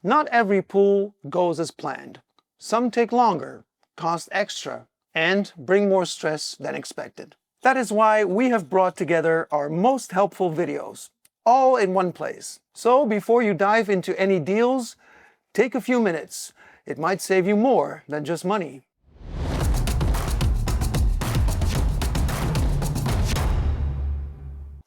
Not every pool goes as planned. Some take longer, cost extra, and bring more stress than expected. That is why we have brought together our most helpful videos, all in one place. So before you dive into any deals, take a few minutes. It might save you more than just money.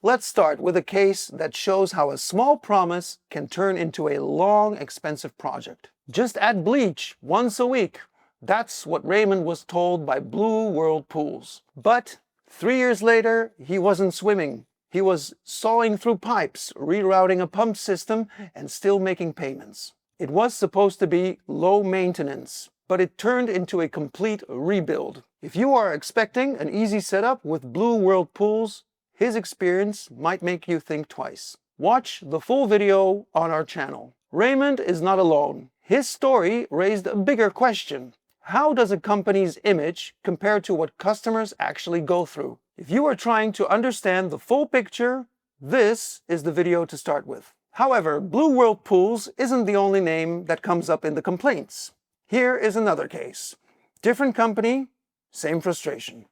Let's start with a case that shows how a small promise can turn into a long, expensive project. Just add bleach once a week. That's what Raymond was told by Blue World Pools. But 3 years later, he wasn't swimming. He was sawing through pipes, rerouting a pump system, and still making payments. It was supposed to be low maintenance, but it turned into a complete rebuild. If you are expecting an easy setup with Blue World Pools, his experience might make you think twice. Watch the full video on our channel. Raymond is not alone. His story raised a bigger question. How does a company's image compare to what customers actually go through? If you are trying to understand the full picture, this is the video to start with. However, Blue World Pools isn't the only name that comes up in the complaints. Here is another case. Different company, same frustration.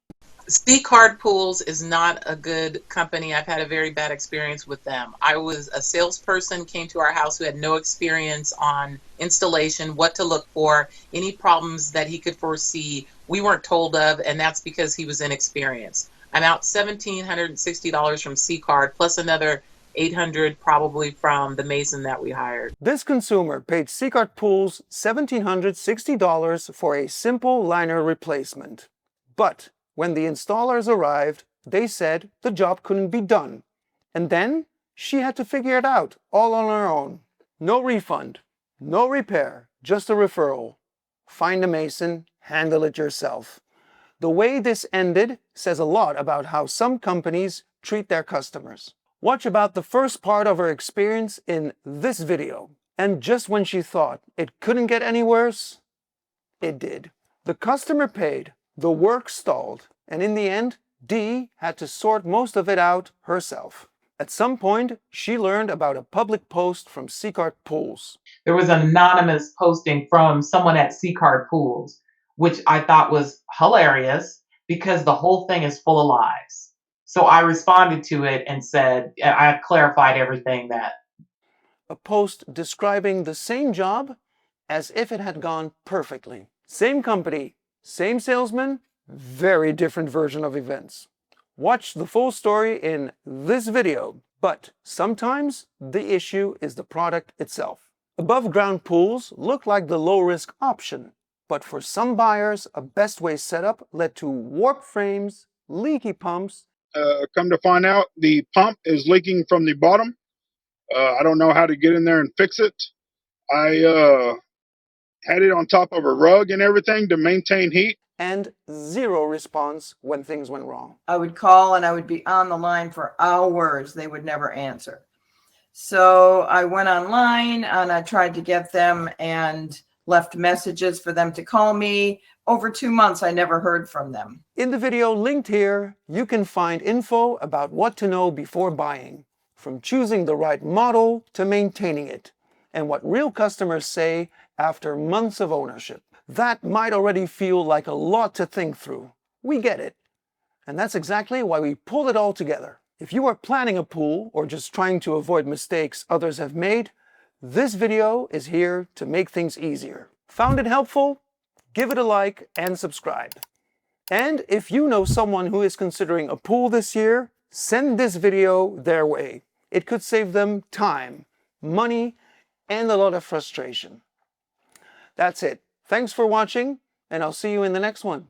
Secard Pools is not a good company. I've had a very bad experience with them. I was a salesperson, came to our house who had no experience on installation, what to look for, any problems that he could foresee, we weren't told of, and that's because he was inexperienced. I'm out $1,760 from Secard, plus another $800 probably from the mason that we hired. This consumer paid Secard Pools $1,760 for a simple liner replacement. But when the installers arrived, they said the job couldn't be done. And then she had to figure it out all on her own. No refund, no repair, just a referral. Find a mason, handle it yourself. The way this ended says a lot about how some companies treat their customers. Watch about the first part of her experience in this video. And just when she thought it couldn't get any worse, it did. The customer paid. The work stalled, and in the end, Dee had to sort most of it out herself. At some point, she learned about a public post from Secard Pools. There was an anonymous posting from someone at Secard Pools, which I thought was hilarious because the whole thing is full of lies. So I responded to it and said, I clarified everything that. A post describing the same job as if it had gone perfectly. Same company, same salesman, very different version of events. Watch the full story in this video, but sometimes the issue is the product itself. Above ground pools look like the low risk option, but for some buyers, a Bestway setup led to warped frames, leaky pumps. Come to find out, the pump is leaking from the bottom. I don't know how to get in there and fix it. I had it on top of a rug and everything to maintain heat. And zero response when things went wrong. I would call and I would be on the line for hours. They would never answer. So I went online and I tried to get them and left messages for them to call me. Over 2 months, I never heard from them. In the video linked here, you can find info about what to know before buying, from choosing the right model to maintaining it, and what real customers say after months of ownership. That might already feel like a lot to think through. We get it. And that's exactly why we pulled it all together. If you are planning a pool or just trying to avoid mistakes others have made, this video is here to make things easier. Found it helpful? Give it a like and subscribe. And if you know someone who is considering a pool this year, send this video their way. It could save them time, money, and a lot of frustration. That's it. Thanks for watching, and I'll see you in the next one.